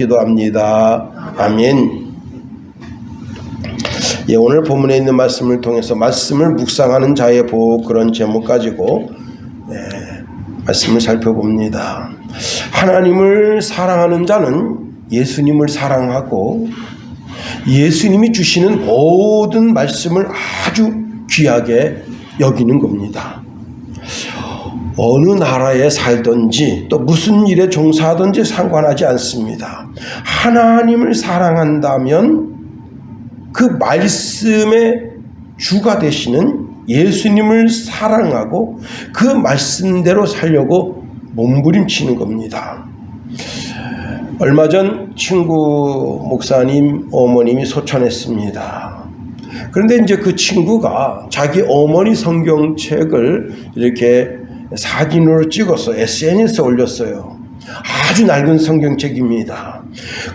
기도합니다. 아멘. 예, 오늘 본문에 있는 말씀을 통해서 말씀을 묵상하는 자의 복, 그런 제목 가지고 말씀을 살펴봅니다. 하나님을 사랑하는 자는 예수님을 사랑하고 예수님이 주시는 모든 말씀을 아주 귀하게 여기는 겁니다. 어느 나라에 살든지 또 무슨 일에 종사하든지 상관하지 않습니다. 하나님을 사랑한다면 그 말씀의 주가 되시는 예수님을 사랑하고 그 말씀대로 살려고 몸부림치는 겁니다. 얼마 전 친구 목사님 어머님이 소천했습니다. 그런데 이제 그 친구가 자기 어머니 성경책을 이렇게 사진으로 찍어서 SNS에 올렸어요. 아주 낡은 성경책입니다.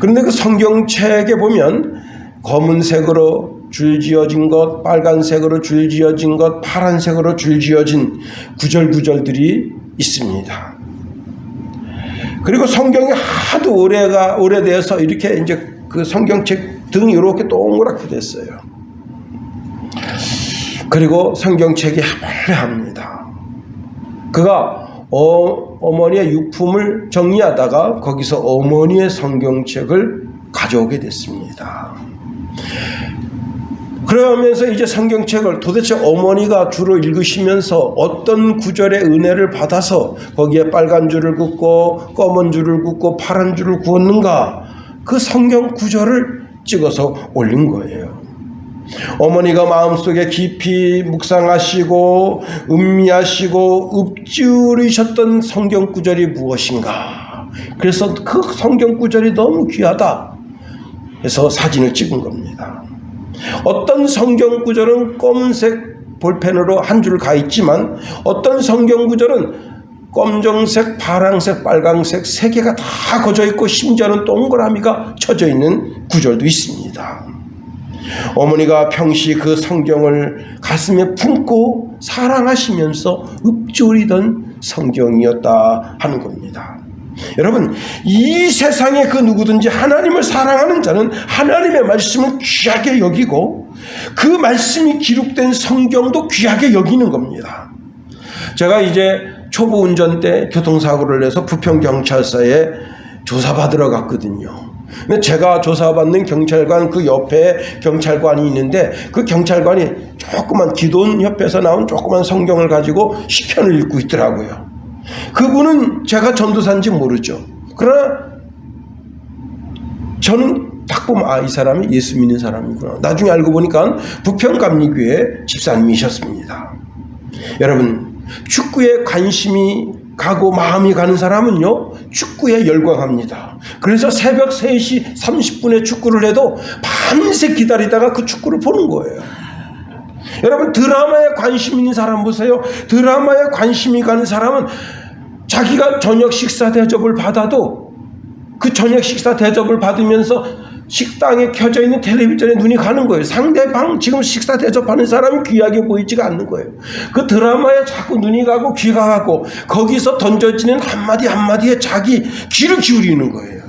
그런데 그 성경책에 보면 검은색으로 줄 지어진 것, 빨간색으로 줄 지어진 것, 파란색으로 줄 지어진 구절구절들이 있습니다. 그리고 성경이 하도 오래돼서 이렇게 이제 그 성경책 등이 이렇게 동그랗게 됐어요. 그리고 성경책이 합니다. 그가 어머니의 유품을 정리하다가 거기서 어머니의 성경책을 가져오게 됐습니다. 그러면서 이제 성경책을 도대체 어머니가 주로 읽으시면서 어떤 구절의 은혜를 받아서 거기에 빨간 줄을 긋고 검은 줄을 긋고 파란 줄을 그었는가, 그 성경 구절을 찍어서 올린 거예요. 어머니가 마음속에 깊이 묵상하시고 음미하시고 읊조리셨던 성경 구절이 무엇인가, 그래서 그 성경 구절이 너무 귀하다 해서 사진을 찍은 겁니다. 어떤 성경 구절은 검은색 볼펜으로 한 줄 가 있지만 어떤 성경 구절은 검정색, 파란색, 빨간색 세 개가 다 거져 있고 심지어는 동그라미가 쳐져 있는 구절도 있습니다. 어머니가 평시 그 성경을 가슴에 품고 사랑하시면서 읊조리던 성경이었다 하는 겁니다. 여러분, 이 세상에 그 누구든지 하나님을 사랑하는 자는 하나님의 말씀을 귀하게 여기고 그 말씀이 기록된 성경도 귀하게 여기는 겁니다. 제가 이제 초보 운전 때 교통사고를 내서 부평경찰서에 조사받으러 갔거든요. 근데 제가 조사받는 경찰관 그 옆에 경찰관이 있는데 그 경찰관이 조그만 기도원협회에서 나온 조그만 성경을 가지고 시편을 읽고 있더라고요. 그분은 제가 전도사인지 모르죠. 그러나 저는 딱 보면 이 사람이 예수 믿는 사람이구나. 나중에 알고 보니까 부평감리교회 집사님이셨습니다. 여러분, 축구에 관심이 가고 마음이 가는 사람은요, 축구에 열광합니다. 그래서 새벽 3시 30분에 축구를 해도 밤새 기다리다가 그 축구를 보는 거예요. 여러분, 드라마에 관심 있는 사람 보세요. 드라마에 관심이 가는 사람은 자기가 저녁 식사 대접을 받아도 그 저녁 식사 대접을 받으면서 식당에 켜져 있는 텔레비전에 눈이 가는 거예요. 상대방 지금 식사 대접하는 사람이 귀하게 보이지가 않는 거예요. 그 드라마에 자꾸 눈이 가고 귀가 가고 거기서 던져지는 한마디 한마디에 자기 귀를 기울이는 거예요.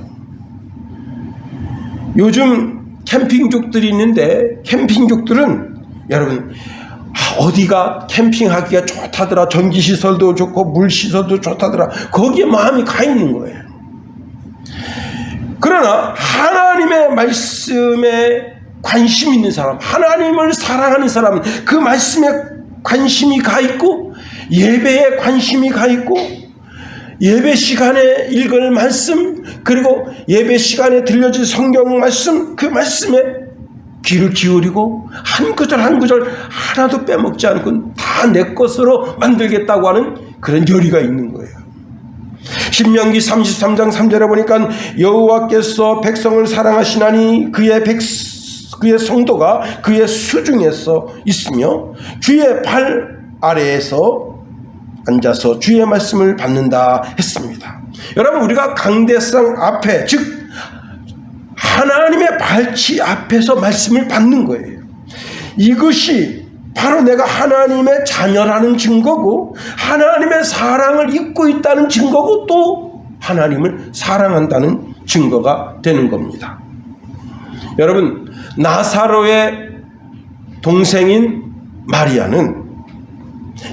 요즘 캠핑족들이 있는데 캠핑족들은 여러분 어디가 캠핑하기가 좋다더라, 전기시설도 좋고 물시설도 좋다더라, 거기에 마음이 가 있는 거예요. 그러나 하나님의 말씀에 관심 있는 사람, 하나님을 사랑하는 사람은 그 말씀에 관심이 가 있고 예배에 관심이 가 있고 예배 시간에 읽을 말씀, 그리고 예배 시간에 들려질 성경 말씀, 그 말씀에 귀를 기울이고 한 구절 한 구절 하나도 빼먹지 않고 다 내 것으로 만들겠다고 하는 그런 열의가 있는 거예요. 신명기 33장 3절에 보니까 여호와께서 백성을 사랑하시나니 그의 성도가 그의 수중에서 있으며 주의 발 아래에서 앉아서 주의 말씀을 받는다 했습니다. 여러분, 우리가 강대상 앞에, 즉 하나님의 발치 앞에서 말씀을 받는 거예요. 이것이 바로 내가 하나님의 자녀라는 증거고 하나님의 사랑을 입고 있다는 증거고 또 하나님을 사랑한다는 증거가 되는 겁니다. 여러분, 나사로의 동생인 마리아는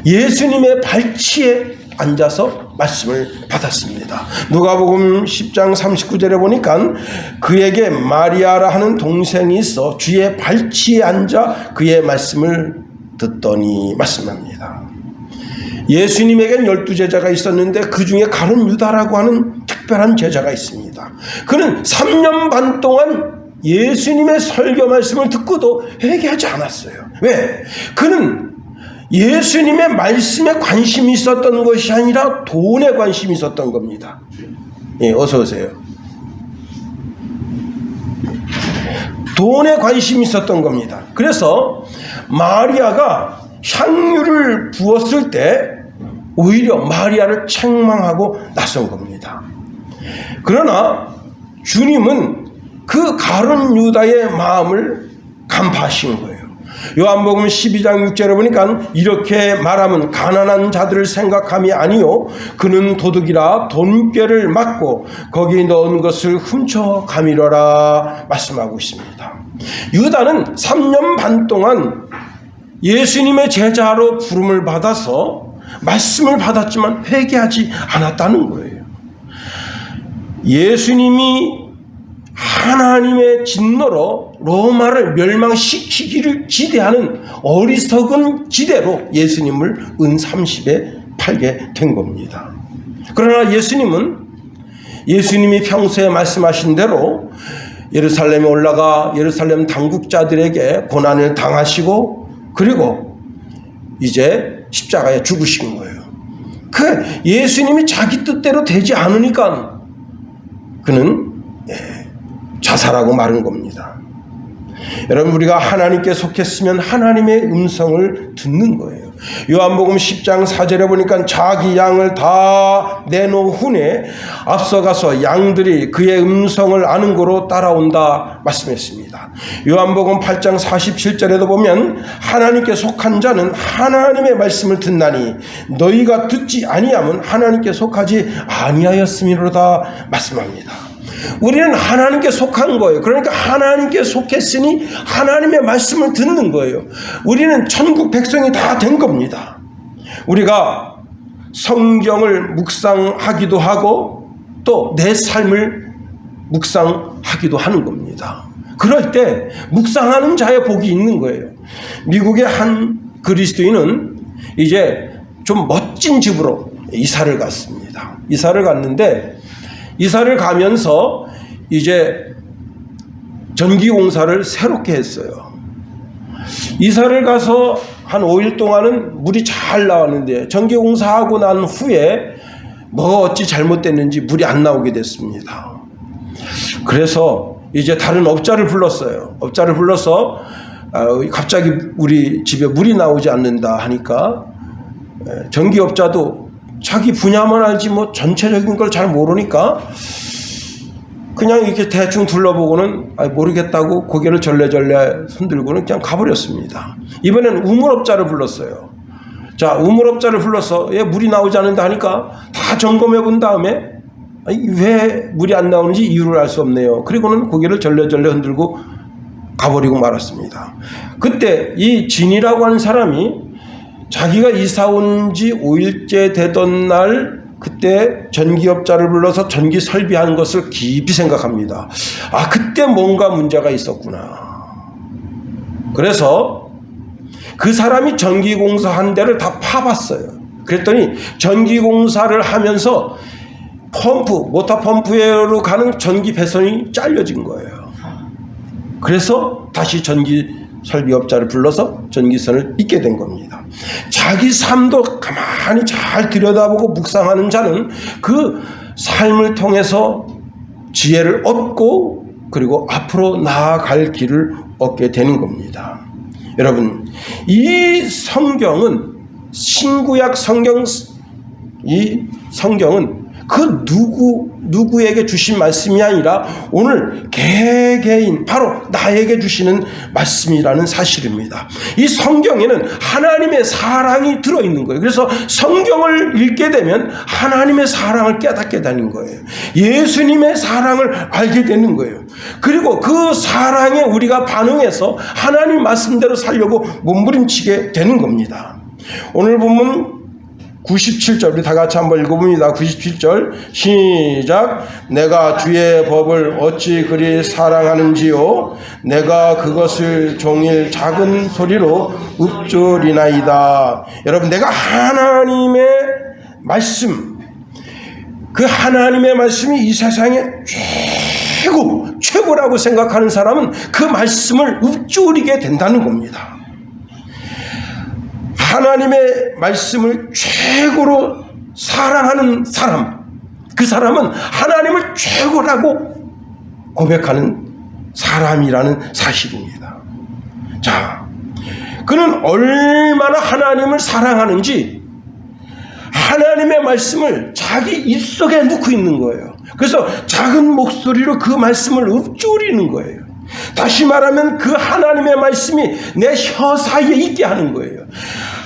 예수님의 발치에 앉아서 말씀을 받았습니다. 누가복음 10장 39절에 보니까 그에게 마리아라 하는 동생이 있어 주의 발치에 앉아 그의 말씀을 듣더니 말씀합니다. 예수님에겐 12제자가 있었는데 그 중에 가룟 유다라고 하는 특별한 제자가 있습니다. 그는 3년 반 동안 예수님의 설교 말씀을 듣고도 회개하지 않았어요. 왜? 그는 예수님의 말씀에 관심이 있었던 것이 아니라 돈에 관심이 있었던 겁니다. 예, 어서 오세요. 돈에 관심이 있었던 겁니다. 그래서 마리아가 향유를 부었을 때 오히려 마리아를 책망하고 나선 겁니다. 그러나 주님은 그 가룟 유다의 마음을 간파하신 거예요. 요한복음 12장 6절에 보니까 이렇게 말하면 가난한 자들을 생각함이 아니요 그는 도둑이라 돈꾀를 맞고 거기 넣은 것을 훔쳐 가미러라 말씀하고 있습니다. 유다는 3년 반 동안 예수님의 제자로 부름을 받아서 말씀을 받았지만 회개하지 않았다는 거예요. 예수님이 하나님의 진노로 로마를 멸망시키기를 기대하는 어리석은 기대로 예수님을 은 30에 팔게 된 겁니다. 그러나 예수님이 평소에 말씀하신 대로 예루살렘에 올라가 예루살렘 당국자들에게 고난을 당하시고 그리고 이제 십자가에 죽으신 거예요. 그 예수님이 자기 뜻대로 되지 않으니까 그는 자살하고 마른 겁니다. 여러분, 우리가 하나님께 속했으면 하나님의 음성을 듣는 거예요. 요한복음 10장 4절에 보니까 자기 양을 다 내놓은 후에 앞서가서 양들이 그의 음성을 아는 거로 따라온다 말씀했습니다. 요한복음 8장 47절에도 보면 하나님께 속한 자는 하나님의 말씀을 듣나니 너희가 듣지 아니하면 하나님께 속하지 아니하였음이로다 말씀합니다. 우리는 하나님께 속한 거예요. 그러니까 하나님께 속했으니 하나님의 말씀을 듣는 거예요. 우리는 천국 백성이 다 된 겁니다. 우리가 성경을 묵상하기도 하고 또 내 삶을 묵상하기도 하는 겁니다. 그럴 때 묵상하는 자의 복이 있는 거예요. 미국의 한 그리스도인은 이제 좀 멋진 집으로 이사를 갔습니다. 이사를 갔는데 이사를 가면서 이제 전기공사를 새롭게 했어요. 이사를 가서 한 5일 동안은 물이 잘 나왔는데 전기공사하고 난 후에 뭐 어찌 잘못됐는지 물이 안 나오게 됐습니다. 그래서 이제 다른 업자를 불렀어요. 업자를 불러서 갑자기 우리 집에 물이 나오지 않는다 하니까 전기업자도 자기 분야만 알지 뭐 전체적인 걸 잘 모르니까 그냥 이렇게 대충 둘러보고는 모르겠다고 고개를 절레절레 손들고는 그냥 가버렸습니다. 이번엔 우물업자를 불렀어요. 자, 우물업자를 불러서 물이 나오지 않는다 하니까 다 점검해 본 다음에 왜 물이 안 나오는지 이유를 알 수 없네요. 그리고는 고개를 절레절레 흔들고 가버리고 말았습니다. 그때 이 진이라고 하는 사람이 자기가 이사 온 지 5일째 되던 날 그때 전기업자를 불러서 전기 설비한 것을 깊이 생각합니다. 아, 그때 뭔가 문제가 있었구나. 그래서 그 사람이 전기공사 한 대를 다 파봤어요. 그랬더니 전기공사를 하면서 모터 펌프로 가는 전기 배선이 잘려진 거예요. 그래서 다시 전기 설비업자를 불러서 전기선을 잇게 된 겁니다. 자기 삶도 가만히 잘 들여다보고 묵상하는 자는 그 삶을 통해서 지혜를 얻고 그리고 앞으로 나아갈 길을 얻게 되는 겁니다. 여러분, 이 성경은 신구약 성경, 이 성경은 그 누구에게 주신 말씀이 아니라 오늘 개개인 바로 나에게 주시는 말씀이라는 사실입니다. 이 성경에는 하나님의 사랑이 들어있는 거예요. 그래서 성경을 읽게 되면 하나님의 사랑을 깨닫게 되는 거예요. 예수님의 사랑을 알게 되는 거예요. 그리고 그 사랑에 우리가 반응해서 하나님 말씀대로 살려고 몸부림치게 되는 겁니다. 오늘 보면 97절 우리 다 같이 한번 읽어봅니다. 97절 시작. 내가 주의 법을 어찌 그리 사랑하는지요 내가 그것을 종일 작은 소리로 읊조리나이다. 여러분, 내가 하나님의 말씀, 그 하나님의 말씀이 이 세상에 최고라고 생각하는 사람은 그 말씀을 읊조리게 된다는 겁니다. 하나님의 말씀을 최고로 사랑하는 사람, 그 사람은 하나님을 최고라고 고백하는 사람이라는 사실입니다. 자, 그는 얼마나 하나님을 사랑하는지 하나님의 말씀을 자기 입속에 넣고 있는 거예요. 그래서 작은 목소리로 그 말씀을 읊조리는 거예요. 다시 말하면 그 하나님의 말씀이 내 혀 사이에 있게 하는 거예요.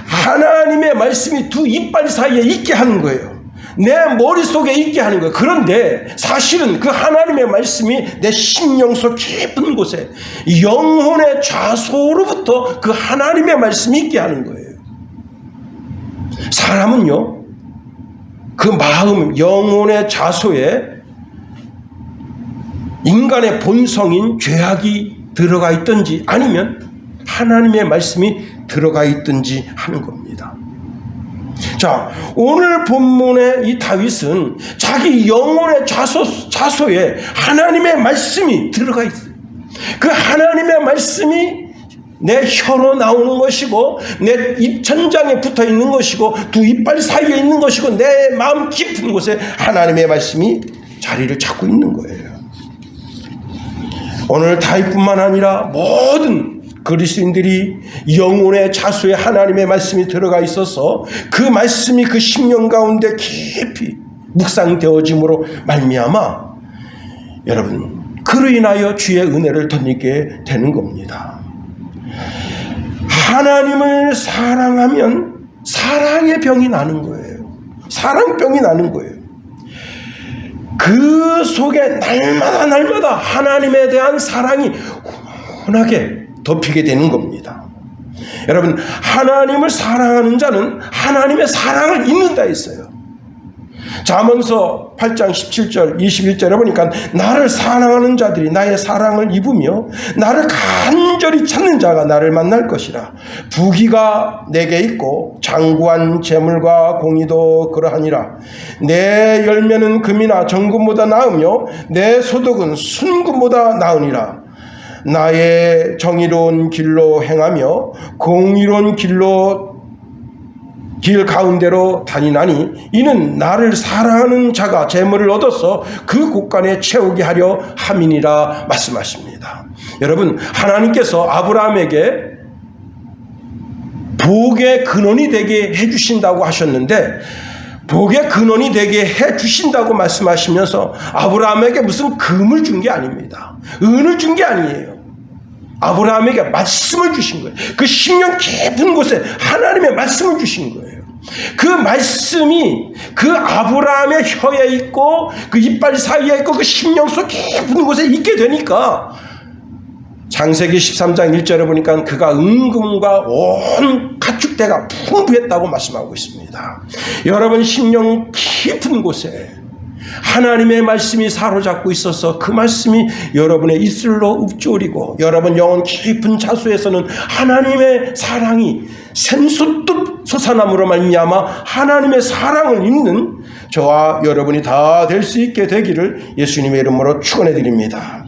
하나님의 말씀이 두 이빨 사이에 있게 하는 거예요. 내 머릿속에 있게 하는 거예요. 그런데 사실은 그 하나님의 말씀이 내 심령 속 깊은 곳에 영혼의 좌소로부터 그 하나님의 말씀이 있게 하는 거예요. 사람은요, 그 마음, 영혼의 좌소에 인간의 본성인 죄악이 들어가 있든지 아니면 하나님의 말씀이 들어가 있든지 하는 겁니다. 자, 오늘 본문의 이 다윗은 자기 영혼의 좌소에 하나님의 말씀이 들어가 있어요. 그 하나님의 말씀이 내 혀로 나오는 것이고 내 입천장에 붙어 있는 것이고 두 이빨 사이에 있는 것이고 내 마음 깊은 곳에 하나님의 말씀이 자리를 잡고 있는 거예요. 오늘 다윗뿐만 아니라 모든 그리스도인들이 영혼의 좌소에 하나님의 말씀이 들어가 있어서 그 말씀이 그 심령 가운데 깊이 묵상되어짐으로 말미암아 여러분 그로 인하여 주의 은혜를 덧입게 되는 겁니다. 하나님을 사랑하면 사랑의 병이 나는 거예요. 사랑병이 나는 거예요. 그 속에 날마다 하나님에 대한 사랑이 훈훈하게 덮이게 되는 겁니다. 여러분, 하나님을 사랑하는 자는 하나님의 사랑을 입는다 했어요. 잠언서 8장 17절 21절에 보니까 나를 사랑하는 자들이 나의 사랑을 입으며 나를 간절히 찾는 자가 나를 만날 것이라. 부귀가 내게 있고 장구한 재물과 공의도 그러하니라. 내 열매는 금이나 정금보다 나으며 내 소득은 순금보다 나으니라. 나의 정의로운 길로 행하며 공의로운 길 가운데로 다니나니 이는 나를 사랑하는 자가 재물을 얻어서 그 곳간에 채우게 하려 함이니라 말씀하십니다. 여러분, 하나님께서 아브라함에게 복의 근원이 되게 해주신다고 하셨는데 복의 근원이 되게 해주신다고 말씀하시면서 아브라함에게 무슨 금을 준 게 아닙니다. 은을 준 게 아니에요. 아브라함에게 말씀을 주신 거예요. 그 심령 깊은 곳에 하나님의 말씀을 주신 거예요. 그 말씀이 그 아브라함의 혀에 있고 그 이빨 사이에 있고 그 심령 속 깊은 곳에 있게 되니까 창세기 13장 1절에 보니까 그가 은금과 온 가축대가 풍부했다고 말씀하고 있습니다. 여러분, 심령 깊은 곳에 하나님의 말씀이 사로잡고 있어서 그 말씀이 여러분의 입술로 읊조리고 여러분 영혼 깊은 자수에서는 하나님의 사랑이 샘솟듯 솟아남으로 말미암아 하나님의 사랑을 입는 저와 여러분이 다 될 수 있게 되기를 예수님의 이름으로 축원해 드립니다.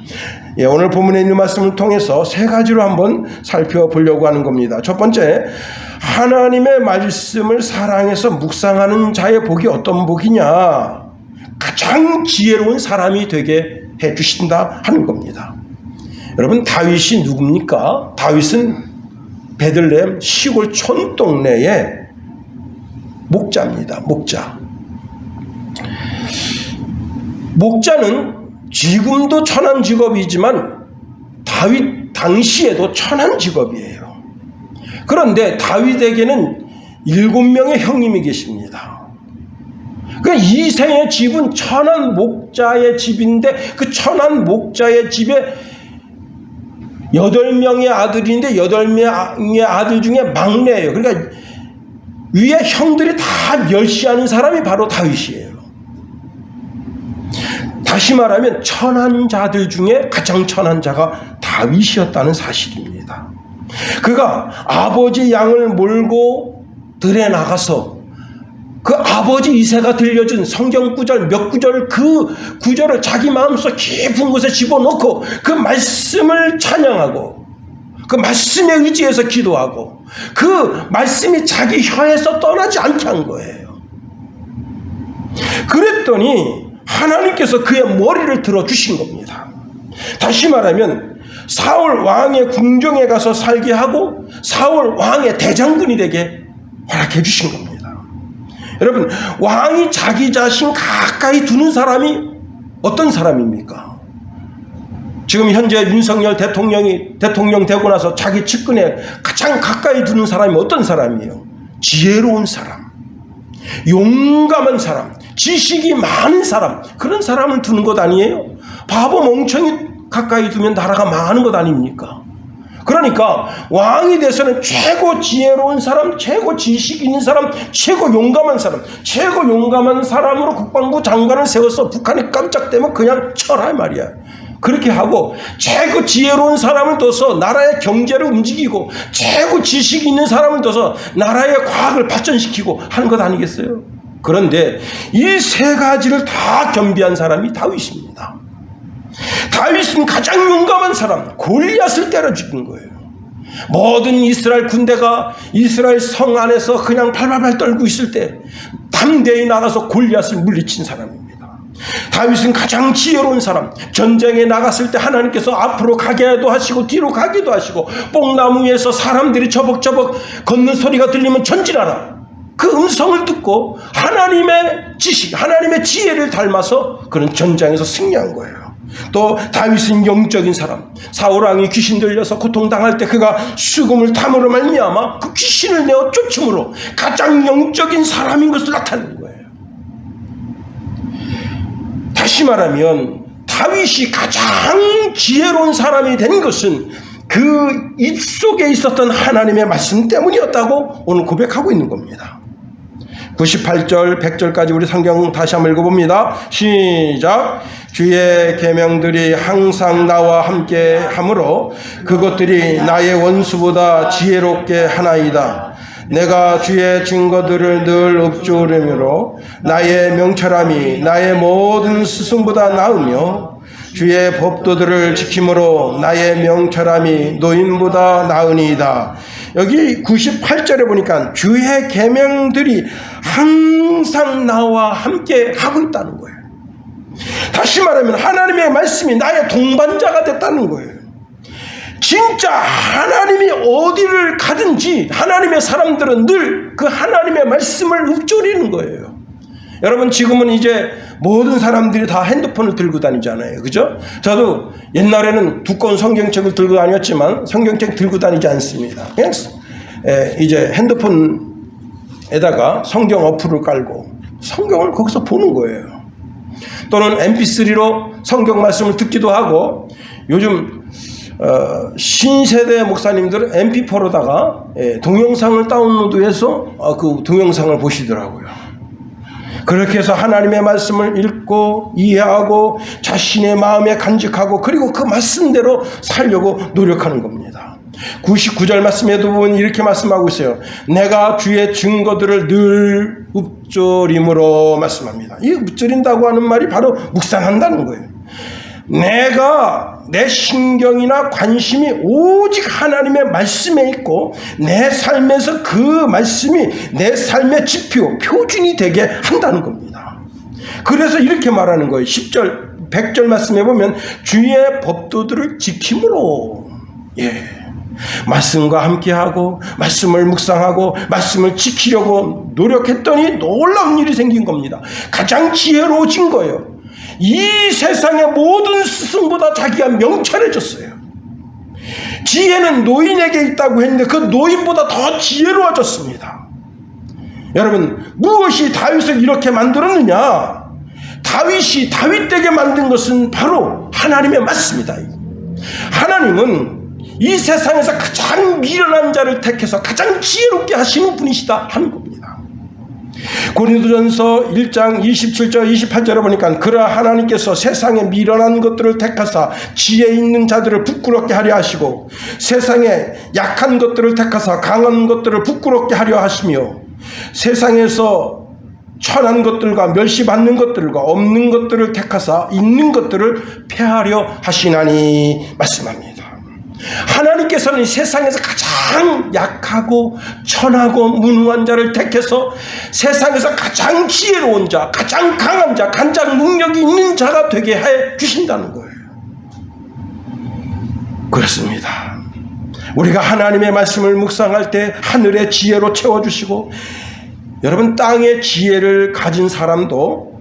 오늘 본문에 있는 말씀을 통해서 세 가지로 한번 살펴보려고 하는 겁니다. 첫 번째, 하나님의 말씀을 사랑해서 묵상하는 자의 복이 어떤 복이냐? 가장 지혜로운 사람이 되게 해주신다 하는 겁니다. 여러분, 다윗이 누굽니까? 다윗은 베들레헴 시골 촌동네의 목자입니다. 목자. 목자는 지금도 천한 직업이지만 다윗 당시에도 천한 직업이에요. 그런데 다윗에게는 7명의 형님이 계십니다. 그러니까 이생의 집은 천한 목자의 집인데 그 천한 목자의 집에 8명의 아들인데 8명의 아들 중에 막내예요. 그러니까 위에 형들이 다 멸시하는 사람이 바로 다윗이에요. 다시 말하면 천한 자들 중에 가장 천한 자가 다윗이었다는 사실입니다. 그가 아버지 양을 몰고 들에 나가서 그 아버지 이새가 들려준 성경 구절 몇 구절, 그 구절을 자기 마음속 깊은 곳에 집어넣고 그 말씀을 찬양하고 그 말씀에 의지해서 기도하고 그 말씀이 자기 혀에서 떠나지 않게 한 거예요. 그랬더니 하나님께서 그의 머리를 들어주신 겁니다. 다시 말하면 사울 왕의 궁정에 가서 살게 하고 사울 왕의 대장군이 되게 허락해 주신 겁니다. 여러분, 왕이 자기 자신 가까이 두는 사람이 어떤 사람입니까? 지금 현재 윤석열 대통령이 대통령 되고 나서 자기 측근에 가장 가까이 두는 사람이 어떤 사람이에요? 지혜로운 사람, 용감한 사람, 지식이 많은 사람, 그런 사람을 두는 것 아니에요? 바보 멍청이 가까이 두면 나라가 망하는 것 아닙니까? 그러니까 왕이 돼서는 최고 지혜로운 사람, 최고 지식 있는 사람, 최고 용감한 사람으로 국방부 장관을 세워서 북한이 깜짝대면 그냥 쳐라 말이야. 그렇게 하고 최고 지혜로운 사람을 둬서 나라의 경제를 움직이고 최고 지식 있는 사람을 둬서 나라의 과학을 발전시키고 하는 것 아니겠어요? 그런데 이 세 가지를 다 겸비한 사람이 다윗입니다. 다윗은 가장 용감한 사람, 골리앗을 때려 죽인 거예요. 모든 이스라엘 군대가 이스라엘 성 안에서 그냥 발발발 떨고 있을 때 담대히 나가서 골리앗을 물리친 사람입니다. 다윗은 가장 지혜로운 사람, 전쟁에 나갔을 때 하나님께서 앞으로 가게도 하시고 뒤로 가기도 하시고 뽕나무에서 사람들이 저벅저벅 걷는 소리가 들리면 전진하라. 그 음성을 듣고 하나님의 지식, 하나님의 지혜를 닮아서 그런 전장에서 승리한 거예요. 또 다윗은 영적인 사람, 사울왕이 귀신 들려서 고통당할 때 그가 수금을 탐으로 말미암아 그 귀신을 내어 쫓음으로 가장 영적인 사람인 것을 나타내는 거예요. 다시 말하면 다윗이 가장 지혜로운 사람이 된 것은 그 입속에 있었던 하나님의 말씀 때문이었다고 오늘 고백하고 있는 겁니다. 98절 100절까지 우리 성경 다시 한번 읽어봅니다. 시작. 주의 계명들이 항상 나와 함께 하므로 그것들이 나의 원수보다 지혜롭게 하나이다. 내가 주의 증거들을 늘 읊조으므로 나의 명철함이 나의 모든 스승보다 나으며 주의 법도들을 지킴으로 나의 명철함이 노인보다 나으니이다. 여기 98절에 보니까 주의 계명들이 항상 나와 함께 하고 있다는 거예요. 다시 말하면 하나님의 말씀이 나의 동반자가 됐다는 거예요. 진짜 하나님이 어디를 가든지 하나님의 사람들은 늘 그 하나님의 말씀을 읊조리는 거예요. 여러분, 지금은 이제 모든 사람들이 다 핸드폰을 들고 다니잖아요. 그죠? 저도 옛날에는 두꺼운 성경책을 들고 다녔지만 성경책 들고 다니지 않습니다. 그냥 이제 핸드폰에다가 성경 어플을 깔고 성경을 거기서 보는 거예요. 또는 mp3로 성경 말씀을 듣기도 하고, 요즘 신세대 목사님들은 mp4로다가 동영상을 다운로드해서 그 동영상을 보시더라고요. 그렇게 해서 하나님의 말씀을 읽고 이해하고 자신의 마음에 간직하고 그리고 그 말씀대로 살려고 노력하는 겁니다. 99절 말씀에도 보면 이렇게 말씀하고 있어요. 내가 주의 증거들을 늘 읊조림으로 말씀합니다. 이 읊조린다고 하는 말이 바로 묵상한다는 거예요. 내가 내 신경이나 관심이 오직 하나님의 말씀에 있고 내 삶에서 그 말씀이 내 삶의 지표, 표준이 되게 한다는 겁니다. 그래서 이렇게 말하는 거예요. 10절, 100절 말씀에 보면 주의 법도들을 지킴으로, 말씀과 함께하고 말씀을 묵상하고 말씀을 지키려고 노력했더니 놀라운 일이 생긴 겁니다. 가장 지혜로워진 거예요. 이 세상의 모든 스승보다 자기가 명철해졌어요. 지혜는 노인에게 있다고 했는데 그 노인보다 더 지혜로워졌습니다. 여러분, 무엇이 다윗을 이렇게 만들었느냐? 다윗이 다윗되게 만든 것은 바로 하나님의 말씀이다. 하나님은 이 세상에서 가장 미련한 자를 택해서 가장 지혜롭게 하시는 분이시다 하는 겁니다. 고린도전서 1장 27절 28절에 보니까 그러나 하나님께서 세상에 미련한 것들을 택하사 지혜 있는 자들을 부끄럽게 하려 하시고 세상에 약한 것들을 택하사 강한 것들을 부끄럽게 하려 하시며 세상에서 천한 것들과 멸시받는 것들과 없는 것들을 택하사 있는 것들을 폐하려 하시나니 말씀합니다. 하나님께서는 세상에서 가장 약하고 천하고 무능한 자를 택해서 세상에서 가장 지혜로운 자, 가장 강한 자, 가장 능력이 있는 자가 되게 해 주신다는 거예요. 그렇습니다. 우리가 하나님의 말씀을 묵상할 때 하늘의 지혜로 채워주시고, 여러분, 땅의 지혜를 가진 사람도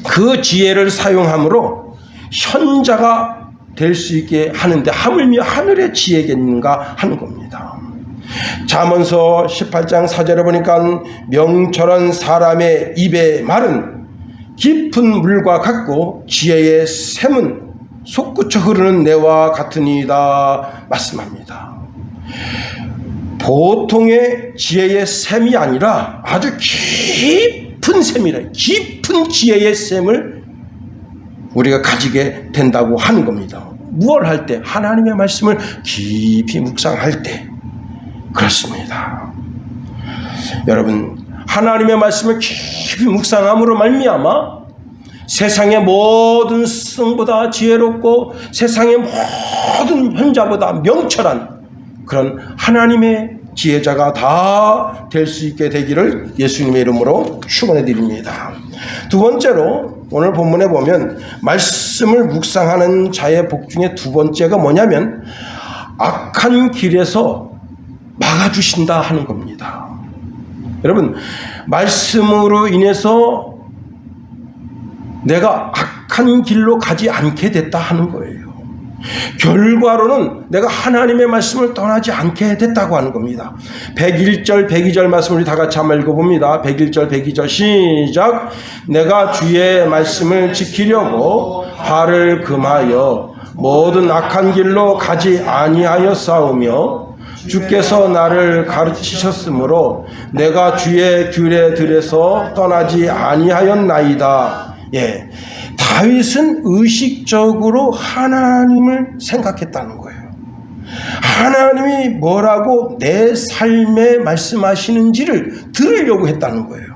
그 지혜를 사용함으로 현자가 될 수 있게 하는데 하물며 하늘의 지혜겠는가 하는 겁니다. 잠언서 18장 4절에 보니까 명철한 사람의 입의 말은 깊은 물과 같고 지혜의 샘은 솟구쳐 흐르는 내와 같으니이다 말씀합니다. 보통의 지혜의 샘이 아니라 아주 깊은 샘이라, 깊은 지혜의 샘을 우리가 가지게 된다고 하는 겁니다. 무엇을 할 때? 하나님의 말씀을 깊이 묵상할 때. 그렇습니다. 여러분, 하나님의 말씀을 깊이 묵상함으로 말미암아 세상의 모든 스승보다 지혜롭고 세상의 모든 현자보다 명철한 그런 하나님의 지혜자가 다 될 수 있게 되기를 예수님의 이름으로 축원해 드립니다. 두 번째로 오늘 본문에 보면 말씀을 묵상하는 자의 복 중에 두 번째가 뭐냐면 악한 길에서 막아주신다 하는 겁니다. 여러분, 말씀으로 인해서 내가 악한 길로 가지 않게 됐다 하는 거예요. 결과로는 내가 하나님의 말씀을 떠나지 않게 됐다고 하는 겁니다. 101절 102절 말씀을 다 같이 한번 읽어봅니다. 101절 102절 시작. 내가 주의 말씀을 지키려고 발을 금하여 모든 악한 길로 가지 아니하여 싸우며 주께서 나를 가르치셨으므로 내가 주의 규례 들에서 떠나지 아니하였나이다. 예, 다윗은 의식적으로 하나님을 생각했다는 거예요. 하나님이 뭐라고 내 삶에 말씀하시는지를 들으려고 했다는 거예요.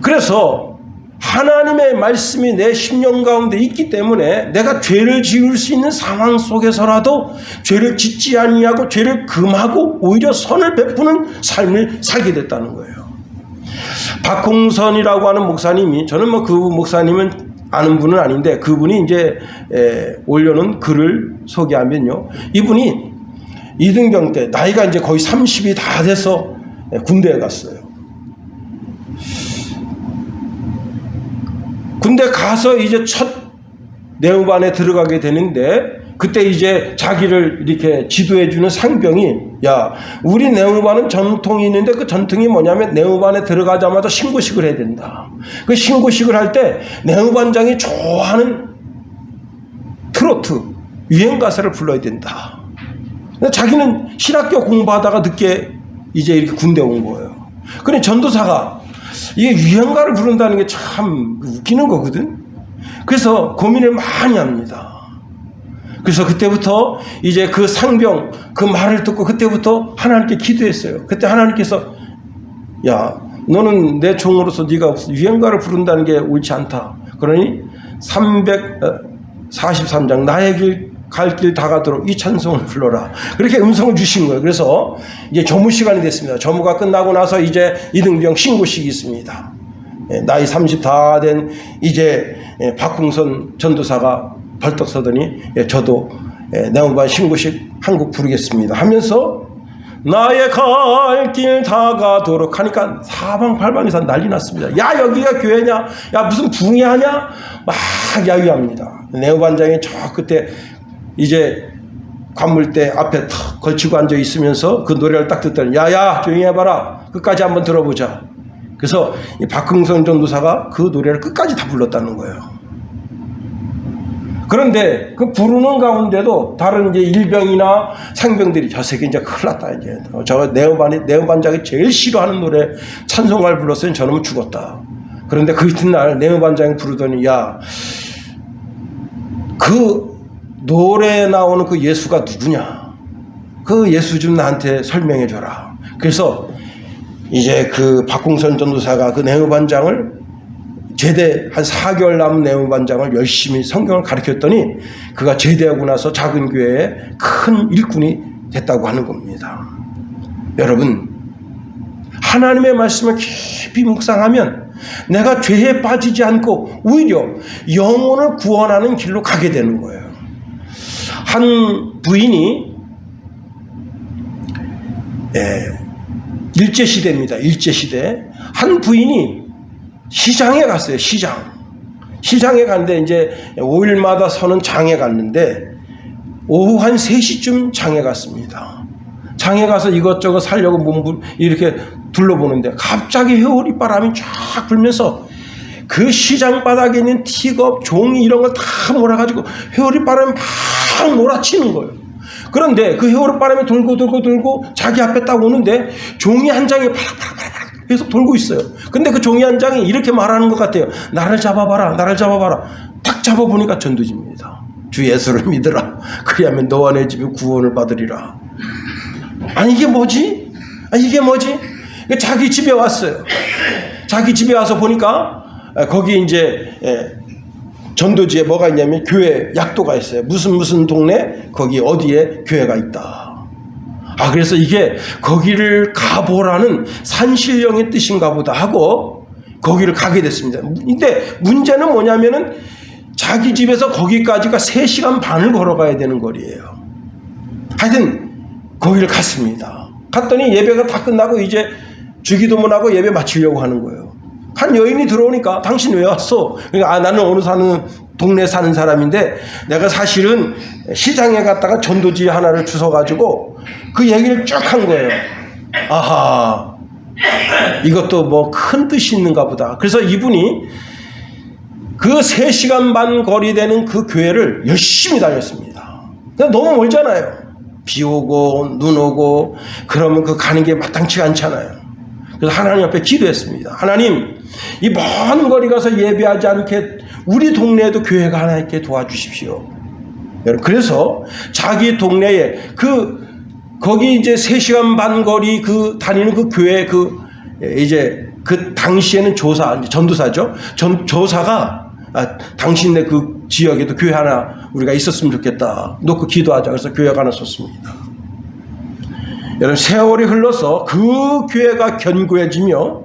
그래서 하나님의 말씀이 내 심령 가운데 있기 때문에 내가 죄를 지을 수 있는 상황 속에서라도 죄를 짓지 아니하고 죄를 금하고 오히려 선을 베푸는 삶을 살게 됐다는 거예요. 박홍선이라고 하는 목사님이, 저는 뭐 그 목사님은 아는 분은 아닌데 그분이 이제 올려놓은 글을 소개하면요, 이분이 이등병 때 나이가 이제 거의 30이 다 돼서 군대에 갔어요. 군대 가서 이제 첫 내후반에 들어가게 되는데 그때 이제 자기를 이렇게 지도해주는 상병이, 야, 우리 내후반은 전통이 있는데 그 전통이 뭐냐면 내후반에 들어가자마자 신고식을 해야 된다. 그 신고식을 할 때 내후반장이 좋아하는 트로트 유행가사를 불러야 된다. 근데 자기는 신학교 공부하다가 늦게 이제 이렇게 군대 온 거예요. 근데 전도사가 이게 유행가를 부른다는 게 참 웃기는 거거든. 그래서 고민을 많이 합니다. 그래서 그때부터 이제 그 상병 그 말을 듣고 그때부터 하나님께 기도했어요. 그때 하나님께서, 야, 너는 내 종으로서 네가 유행가를 부른다는 게 옳지 않다. 그러니 343장 나의 길 갈 길 다 가도록 이 찬송을 불러라. 그렇게 음성을 주신 거예요. 그래서 이제 조무 시간이 됐습니다. 조무가 끝나고 나서 이제 이등병 신고식이 있습니다. 나이 30 다 된 이제 박홍선 전도사가 벌떡 서더니, 저도 내후반 신고식 한 곡 부르겠습니다 하면서 나의 갈 길 다가도록 하니까 사방팔방에서 난리 났습니다. 야, 여기가 교회냐? 야, 무슨 붕해하냐? 막 야유합니다. 내후반장이 저 끝에 이제 관물대 앞에 탁 걸치고 앉아 있으면서 그 노래를 딱 듣더니 야야 조용히 해봐라. 끝까지 한번 들어보자. 그래서 이 박흥선 전도사가 그 노래를 끝까지 다 불렀다는 거예요. 그런데 그 부르는 가운데도 다른 이제 일병이나 상병들이 저 새끼 이제 큰일 났다. 이제 저 내후반장이 제일 싫어하는 노래 찬송가를 불렀으니 저놈은 죽었다. 그런데 그 이튿날 내후반장이 부르더니 야, 그 노래에 나오는 그 예수가 누구냐? 그 예수 좀 나한테 설명해 줘라. 그래서 이제 그 박홍선 전도사가 그 내후반장을 제대 한 4개월 남은 내후반장을 열심히 성경을 가르쳤더니 그가 제대하고 나서 작은 교회에 큰 일꾼이 됐다고 하는 겁니다. 여러분, 하나님의 말씀을 깊이 묵상하면 내가 죄에 빠지지 않고 오히려 영혼을 구원하는 길로 가게 되는 거예요. 한 부인이 일제시대입니다. 일제시대. 한 부인이 시장에 갔어요. 시장에 갔는데 이제 5일마다 서는 장에 갔는데 오후 한 3시쯤 장에 갔습니다. 장에 가서 이것저것 사려고 이렇게 둘러보는데 갑자기 회오리 바람이 쫙 불면서 그 시장 바닥에 있는 티컵, 종이 이런 걸 다 몰아가지고 회오리 바람이 막 몰아치는 거예요. 그런데 그 회오리 바람이 돌고 자기 앞에 딱 오는데 종이 한 장이 파락파락 계속 돌고 있어요. 근데 그 종이 한 장이 이렇게 말하는 것 같아요. 나를 잡아봐라. 딱 잡아보니까 전도지입니다. 주 예수를 믿으라. 그리하면 너와 내 집이 구원을 받으리라. 아니 이게 뭐지? 자기 집에 왔어요. 자기 집에 와서 보니까 거기 이제 전도지에 뭐가 있냐면 교회 약도가 있어요. 무슨 동네 거기 어디에 교회가 있다. 그래서 이게 거기를 가보라는 산신령의 뜻인가 보다 하고 거기를 가게 됐습니다. 근데 문제는 뭐냐면은 자기 집에서 거기까지가 3시간 반을 걸어가야 되는 거리예요. 하여튼 거기를 갔습니다. 갔더니 예배가 다 끝나고 이제 주기도문하고 예배 마치려고 하는 거예요. 한 여인이 들어오니까 당신 왜 왔어? 그러니까 나는 어느 동네에 사는 사람인데 내가 사실은 시장에 갔다가 전도지 하나를 주워가지고 그 얘기를 쭉 한 거예요. 아하, 이것도 뭐 큰 뜻이 있는가 보다. 그래서 이분이 그 3시간 반 거리 되는 그 교회를 열심히 다녔습니다. 너무 멀잖아요. 비 오고 눈 오고 그러면 그 가는 게 마땅치가 않잖아요. 그래서 하나님 앞에 기도했습니다. 하나님, 이 먼 거리 가서 예배하지 않게 우리 동네에도 교회가 하나 있게 도와주십시오. 그래서 자기 동네에 거기 이제 3시간 반 거리 다니는 그 교회 이제 그 당시에는 전도사죠. 전도사가 당신네 그 지역에도 교회 하나 우리가 있었으면 좋겠다. 놓고 기도하자. 그래서 교회가 하나 섰습니다. 여러분, 세월이 흘러서 그 교회가 견고해지며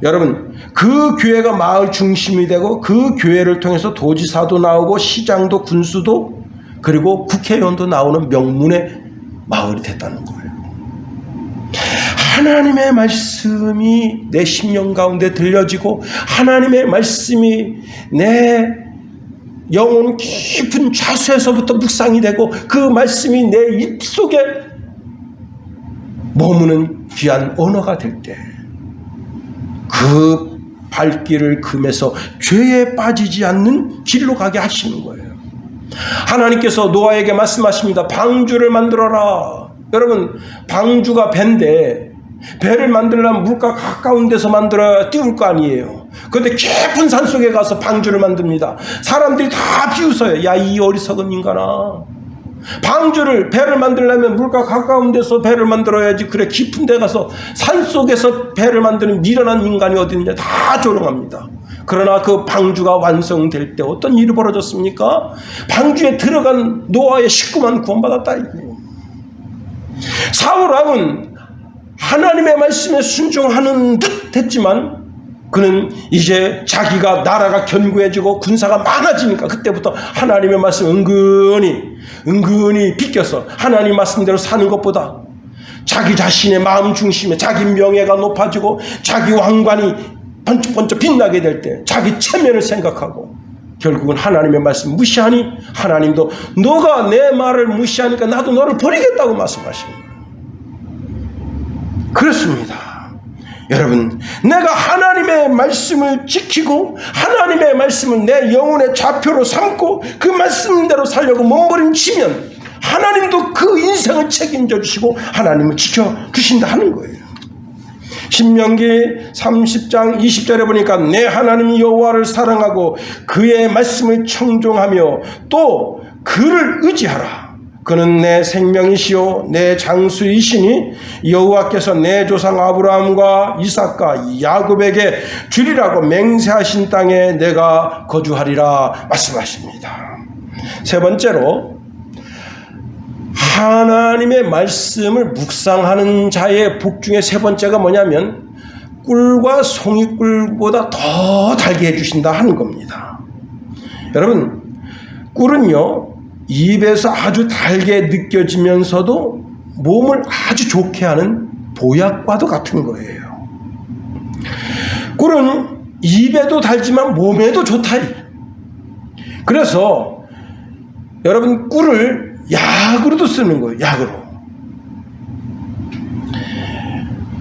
여러분, 그 교회가 마을 중심이 되고 그 교회를 통해서 도지사도 나오고 시장도 군수도 그리고 국회의원도 나오는 명문의 마을이 됐다는 거예요. 하나님의 말씀이 내 심령 가운데 들려지고 하나님의 말씀이 내 영혼 깊은 좌수에서부터 묵상이 되고 그 말씀이 내 입속에 머무는 귀한 언어가 될 때 그 발길을 금해서 죄에 빠지지 않는 길로 가게 하시는 거예요. 하나님께서 노아에게 말씀하십니다. 방주를 만들어라. 여러분, 방주가 배인데 배를 만들려면 물가 가까운 데서 만들어야 띄울 거 아니에요. 그런데 깊은 산속에 가서 방주를 만듭니다. 사람들이 다 비웃어요. 야, 이 어리석은 인간아. 배를 만들려면 물가 가까운 데서 배를 만들어야지. 그래, 깊은 데 가서 산속에서 배를 만드는 미련한 인간이 어디 있느냐. 다 조롱합니다. 그러나 그 방주가 완성될 때 어떤 일이 벌어졌습니까? 방주에 들어간 노아의 식구만 구원받았다. 사울왕은 하나님의 말씀에 순종하는 듯 했지만 그는 이제 자기가 나라가 견고해지고 군사가 많아지니까 그때부터 하나님의 말씀 은근히 비껴서 하나님 말씀대로 사는 것보다 자기 자신의 마음 중심에 자기 명예가 높아지고 자기 왕관이 번쩍번쩍 빛나게 될 때 자기 체면을 생각하고 결국은 하나님의 말씀 무시하니 하나님도 너가 내 말을 무시하니까 나도 너를 버리겠다고 말씀하십니다. 그렇습니다. 여러분, 내가 하나님의 말씀을 지키고 하나님의 말씀을 내 영혼의 좌표로 삼고 그 말씀대로 살려고 몸부림치면 하나님도 그 인생을 책임져 주시고 하나님을 지켜주신다 하는 거예요. 신명기 30장 20절에 보니까 내 하나님 여호와를 사랑하고 그의 말씀을 청종하며 또 그를 의지하라. 그는 내 생명이시요 내 장수이시니 여호와께서 내 조상 아브라함과 이삭과 야곱에게 주리라고 맹세하신 땅에 내가 거주하리라 말씀하십니다. 세 번째로 하나님의 말씀을 묵상하는 자의 복 중에 세 번째가 뭐냐면 꿀과 송이꿀보다 더 달게 해주신다 하는 겁니다. 여러분, 꿀은요 입에서 아주 달게 느껴지면서도 몸을 아주 좋게 하는 보약과도 같은 거예요. 꿀은 입에도 달지만 몸에도 좋다. 그래서 여러분 꿀을 약으로도 쓰는 거예요. 약으로.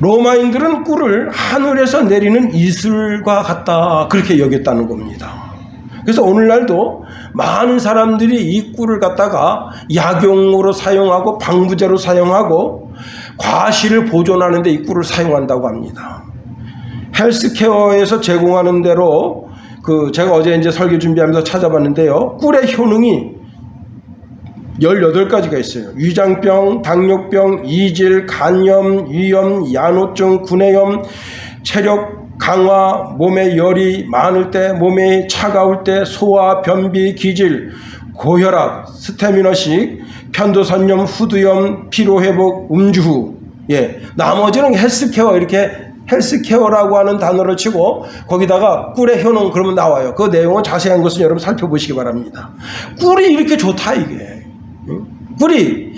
로마인들은 꿀을 하늘에서 내리는 이슬과 같다 그렇게 여겼다는 겁니다. 그래서 오늘날도 많은 사람들이 이 꿀을 갖다가 약용으로 사용하고 방부제로 사용하고 과실을 보존하는 데 이 꿀을 사용한다고 합니다. 헬스케어에서 제공하는 대로 제가 어제 이제 설교 준비하면서 찾아봤는데요. 꿀의 효능이 18가지가 있어요. 위장병, 당뇨병, 이질, 간염, 위염, 야노증, 구내염, 체력 강화, 몸에 열이 많을 때, 몸에 차가울 때, 소화, 변비, 기질, 고혈압, 스테미너식, 편도선염, 후두염, 피로회복, 음주후. 나머지는 헬스케어 이렇게 헬스케어라고 하는 단어를 치고 거기다가 꿀의 효능 그러면 나와요. 그 내용은 자세한 것은 여러분 살펴보시기 바랍니다. 꿀이 이렇게 좋다 이게. 꿀이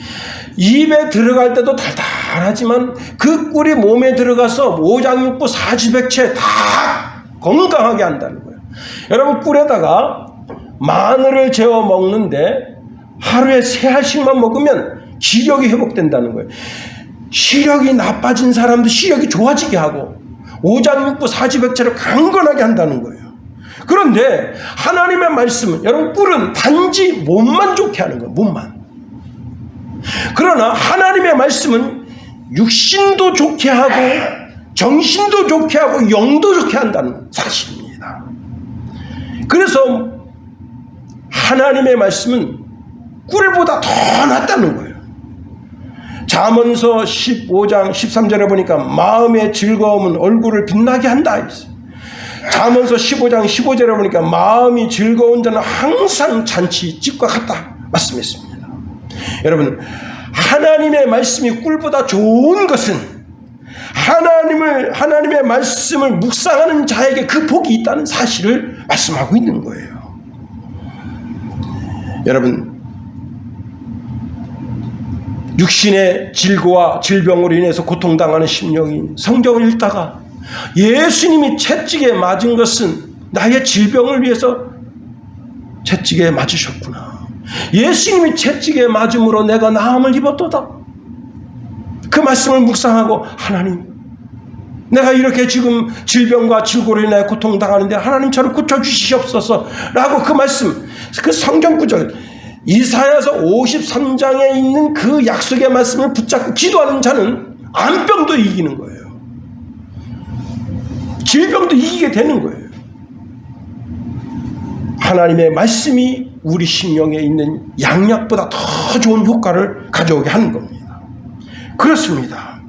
입에 들어갈 때도 달달하지만 그 꿀이 몸에 들어가서 오장육부 사지백체 다 건강하게 한다는 거예요. 여러분 꿀에다가 마늘을 재워 먹는데 하루에 3알씩만 먹으면 시력이 회복된다는 거예요. 시력이 나빠진 사람도 시력이 좋아지게 하고 오장육부 사지백체를 강건하게 한다는 거예요. 그런데 하나님의 말씀은 여러분 꿀은 단지 몸만 좋게 하는 거예요. 몸만. 그러나 하나님의 말씀은 육신도 좋게 하고 정신도 좋게 하고 영도 좋게 한다는 사실입니다. 그래서 하나님의 말씀은 꿀보다 더 낫다는 거예요. 잠언서 15장 13절에 보니까 마음의 즐거움은 얼굴을 빛나게 한다. 잠언서 15장 15절에 보니까 마음이 즐거운 자는 항상 잔치집과 같다 말씀했습니다. 여러분, 하나님의 말씀이 꿀보다 좋은 것은 하나님의 말씀을 묵상하는 자에게 그 복이 있다는 사실을 말씀하고 있는 거예요. 여러분, 육신의 질고와 질병으로 인해서 고통당하는 심령이 성경을 읽다가 예수님이 채찍에 맞은 것은 나의 질병을 위해서 채찍에 맞으셨구나. 예수님이 채찍에 맞음으로 내가 나음을 입었도다. 그 말씀을 묵상하고 하나님, 내가 이렇게 지금 질병과 질고로 인해 고통당하는데 하나님 저를 고쳐주시옵소서 라고 그 말씀, 그 성경 구절 이사야서 53장에 있는 그 약속의 말씀을 붙잡고 기도하는 자는 암병도 이기는 거예요. 질병도 이기게 되는 거예요. 하나님의 말씀이 우리 심령에 있는 양약보다 더 좋은 효과를 가져오게 하는 겁니다. 그렇습니다.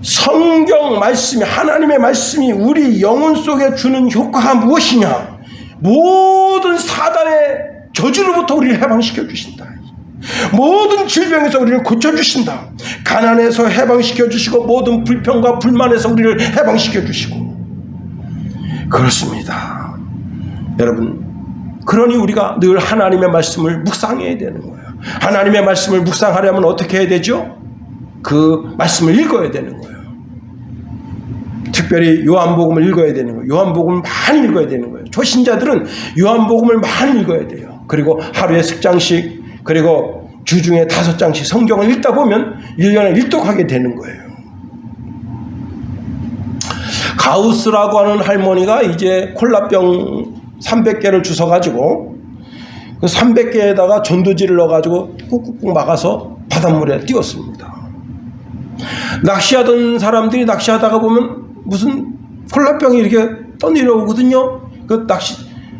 성경 말씀이, 하나님의 말씀이 우리 영혼 속에 주는 효과가 무엇이냐? 모든 사단의 저주로부터 우리를 해방시켜 주신다. 모든 질병에서 우리를 고쳐주신다. 가난에서 해방시켜 주시고 모든 불평과 불만에서 우리를 해방시켜 주시고. 그렇습니다. 여러분, 그러니 우리가 늘 하나님의 말씀을 묵상해야 되는 거예요. 하나님의 말씀을 묵상하려면 어떻게 해야 되죠? 그 말씀을 읽어야 되는 거예요. 특별히 요한복음을 읽어야 되는 거예요. 요한복음을 많이 읽어야 되는 거예요. 초신자들은 요한복음을 많이 읽어야 돼요. 그리고 하루에 10장씩, 그리고 주중에 5장씩 성경을 읽다 보면 1년에 일독하게 되는 거예요. 가우스라고 하는 할머니가 이제 콜라병 300개를 주워가지고 그 300개에다가 전도지를 넣어가지고 꾹꾹꾹 막아서 바닷물에 띄웠습니다. 낚시하던 사람들이 낚시하다가 보면 무슨 콜라병이 이렇게 떠내려오거든요.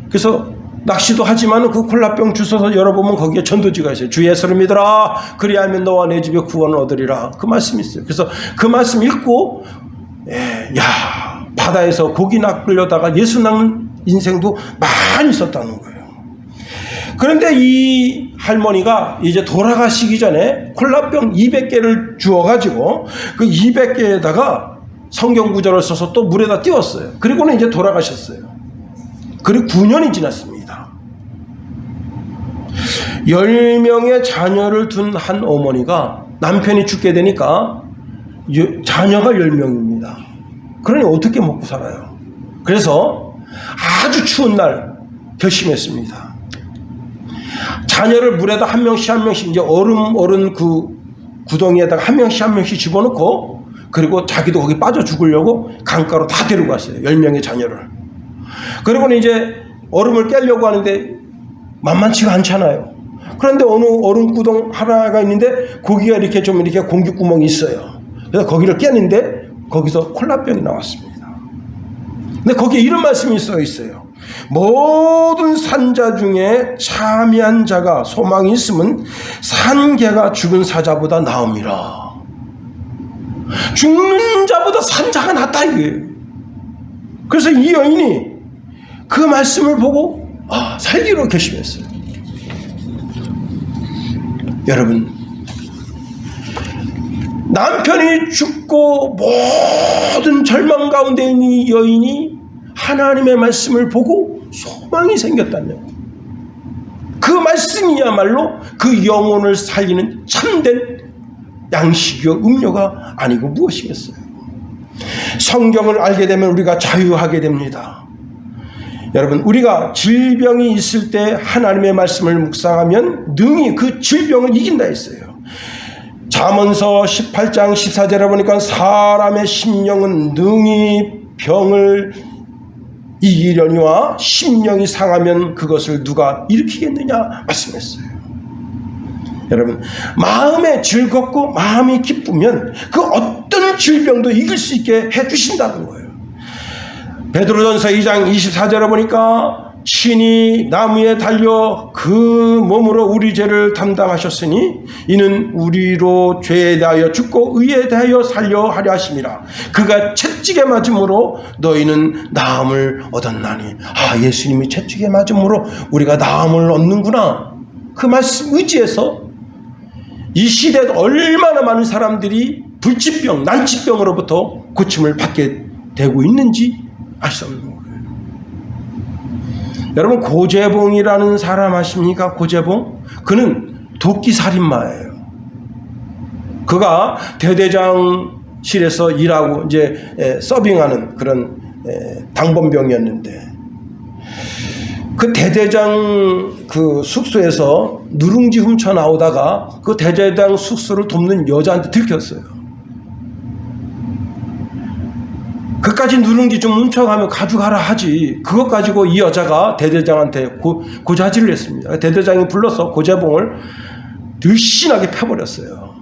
그래서 낚시도 하지만 그 콜라병 주워서 열어보면 거기에 전도지가 있어요. 주 예수를 믿어라. 그리하면 너와 내 집에 구원을 얻으리라. 그 말씀이 있어요. 그래서 그 말씀 읽고 바다에서 고기 낚으려다가 예수 낚는 인생도 많이 있었다는 거예요. 그런데 이 할머니가 이제 돌아가시기 전에 콜라병 200개를 주워가지고 그 200개에다가 성경 구절을 써서 또 물에다 띄웠어요. 그리고는 이제 돌아가셨어요. 그리고 9년이 지났습니다. 10명의 자녀를 둔 한 어머니가 남편이 죽게 되니까 자녀가 10명입니다. 그러니 어떻게 먹고 살아요? 그래서 아주 추운 날 결심했습니다. 자녀를 물에다 한 명씩 이제 얼음 그 구덩이에다가 한 명씩 집어넣고, 그리고 자기도 거기 빠져 죽으려고 강가로 다 데리고 갔어요. 10명의 자녀를. 그리고는 이제 얼음을 깨려고 하는데 만만치가 않잖아요. 그런데 어느 얼음 구덩 하나가 있는데 거기가 이렇게 좀 이렇게 공기구멍이 있어요. 그래서 거기를 깨는데 거기서 콜라병이 나왔습니다. 근데 거기에 이런 말씀이 써 있어요. 모든 산자 중에 참여한 자가 소망이 있으면 산개가 죽은 사자보다 나음이라. 죽는 자보다 산 자가 낫다 이거예요. 그래서 이 여인이 그 말씀을 보고 살기로 결심했어요. 여러분, 남편이 죽고 모든 절망 가운데 있는 이 여인이 하나님의 말씀을 보고 소망이 생겼다면 그 말씀이야말로 그 영혼을 살리는 참된 양식이요 음료가 아니고 무엇이겠어요. 성경을 알게 되면 우리가 자유하게 됩니다. 여러분, 우리가 질병이 있을 때 하나님의 말씀을 묵상하면 능히 그 질병을 이긴다 했어요. 잠언서 18장 14절에 보니까 사람의 심령은 능히 병을 이기려니와 심령이 상하면 그것을 누가 일으키겠느냐 말씀했어요. 여러분, 마음에 즐겁고 마음이 기쁘면 그 어떤 질병도 이길 수 있게 해주신다는 거예요. 베드로전서 2장 24절에 보니까 신이 나무에 달려 그 몸으로 우리 죄를 담당하셨으니 이는 우리로 죄에 대하여 죽고 의에 대하여 살려 하려 하심이라. 그가 채찍에 맞음으로 너희는 나음을 얻었나니. 예수님이 채찍에 맞음으로 우리가 나음을 얻는구나. 그 말씀 의지해서 이 시대에 얼마나 많은 사람들이 불치병, 난치병으로부터 고침을 받게 되고 있는지 알 수 없는 거예요. 여러분, 고재봉이라는 사람 아십니까? 고재봉? 그는 도끼살인마예요. 그가 대대장실에서 일하고 이제 서빙하는 그런 당번병이었는데, 그 대대장 그 숙소에서 누룽지 훔쳐 나오다가 그 대대장 숙소를 돕는 여자한테 들켰어요. 그까지 누룽지 좀 훔쳐가면 가져가라 하지. 그것 가지고 이 여자가 대대장한테 고자질을 했습니다. 대대장이 불러서 고재봉을 늘씬하게 패버렸어요.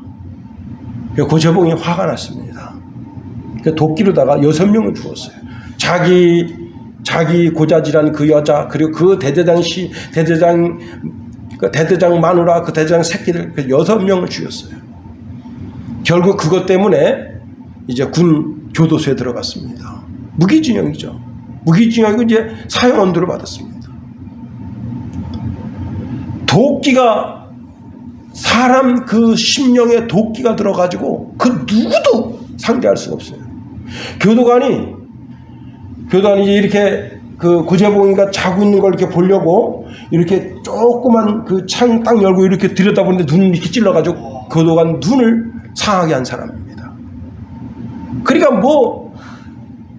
고재봉이 화가 났습니다. 도끼로다가 6명을 죽었어요. 자기 고자질한 그 여자, 그리고 그 대대장 마누라, 그 대대장 새끼들 6명을 죽였어요. 결국 그것 때문에 이제 군 교도소에 들어갔습니다. 무기징역이죠. 무기징역이고 이제 사형 언도를 받았습니다. 도끼가, 사람 그 심령에 도끼가 들어가지고 그 누구도 상대할 수가 없어요. 교도관이 이렇게 그 고재봉이가 자고 있는 걸 이렇게 보려고 이렇게 조그만 그 창 딱 열고 이렇게 들여다보는데 눈을 이렇게 찔러가지고 교도관 눈을 상하게 한 사람입니다. 그러니까 뭐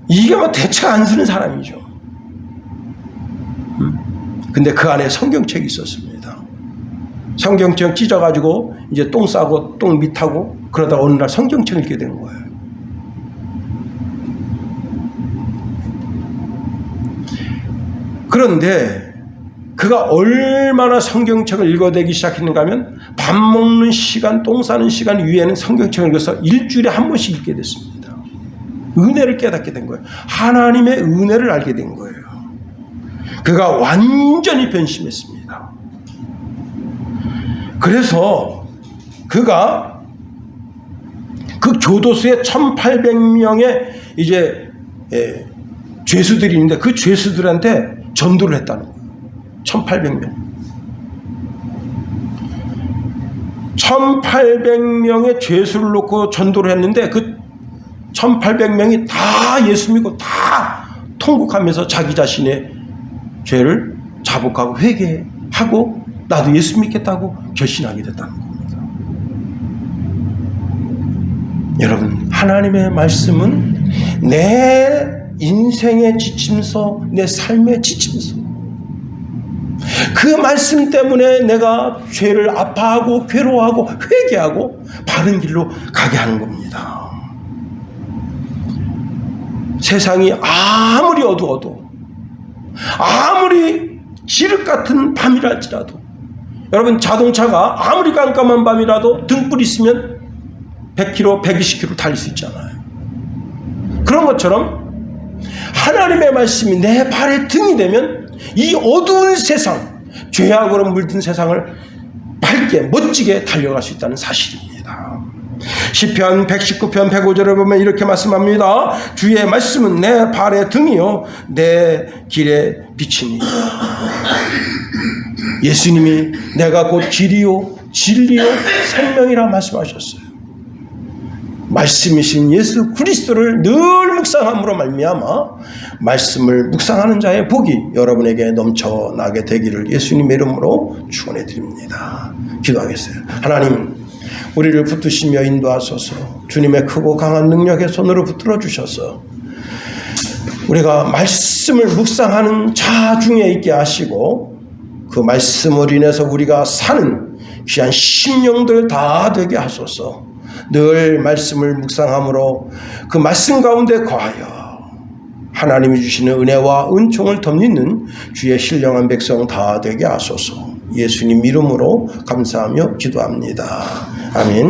이게 뭐 대책 안 쓰는 사람이죠. 근데 그 안에 성경책이 있었습니다. 성경책 찢어가지고 이제 똥 싸고 똥 밑하고 그러다가 어느 날 성경책을 읽게 된 거예요. 그런데 그가 얼마나 성경책을 읽어대기 시작했는가 하면 밥 먹는 시간, 똥 싸는 시간 위에는 성경책을 읽어서 일주일에 한 번씩 읽게 됐습니다. 은혜를 깨닫게 된 거예요. 하나님의 은혜를 알게 된 거예요. 그가 완전히 변심했습니다. 그래서 그가 그 교도소에 1800명의 이제 죄수들이 있는데 그 죄수들한테 전도를 했다는 거예요. 1800명. 1800명의 죄수를 놓고 전도를 했는데 그 1800명이 다 예수 믿고 다 통곡하면서 자기 자신의 죄를 자복하고 회개하고 나도 예수 믿겠다고 결심하게 됐다는 겁니다. 여러분, 하나님의 말씀은 내 인생의 지침서, 내 삶의 지침서. 그 말씀 때문에 내가 죄를 아파하고 괴로워하고 회개하고 바른 길로 가게 하는 겁니다. 세상이 아무리 어두워도 아무리 지륵 같은 밤이랄지라도 여러분 자동차가 아무리 깜깜한 밤이라도 등불 있으면 100km, 120km 달릴 수 있잖아요. 그런 것처럼 하나님의 말씀이 내 발의 등이 되면 이 어두운 세상, 죄악으로 물든 세상을 밝게 멋지게 달려갈 수 있다는 사실입니다. 시편 119편 105절에 보면 이렇게 말씀합니다. 주의 말씀은 내 발의 등이요 내 길의 빛이니. 예수님이 내가 곧 길이요 진리요 생명이라 말씀하셨어요. 말씀이신 예수 그리스도를 늘 묵상함으로 말미암아 말씀을 묵상하는 자의 복이 여러분에게 넘쳐나게 되기를 예수님의 이름으로 축원해 드립니다. 기도하겠어요. 하나님, 우리를 붙드시며 인도하소서. 주님의 크고 강한 능력의 손으로 붙들어 주셔서 우리가 말씀을 묵상하는 자 중에 있게 하시고 그 말씀을 인해서 우리가 사는 귀한 심령들 다 되게 하소서. 늘 말씀을 묵상함으로 그 말씀 가운데 거하여 하나님이 주시는 은혜와 은총을 덧입는 주의 신령한 백성 다 되게 하소서. 예수님 이름으로 감사하며 기도합니다. 아멘.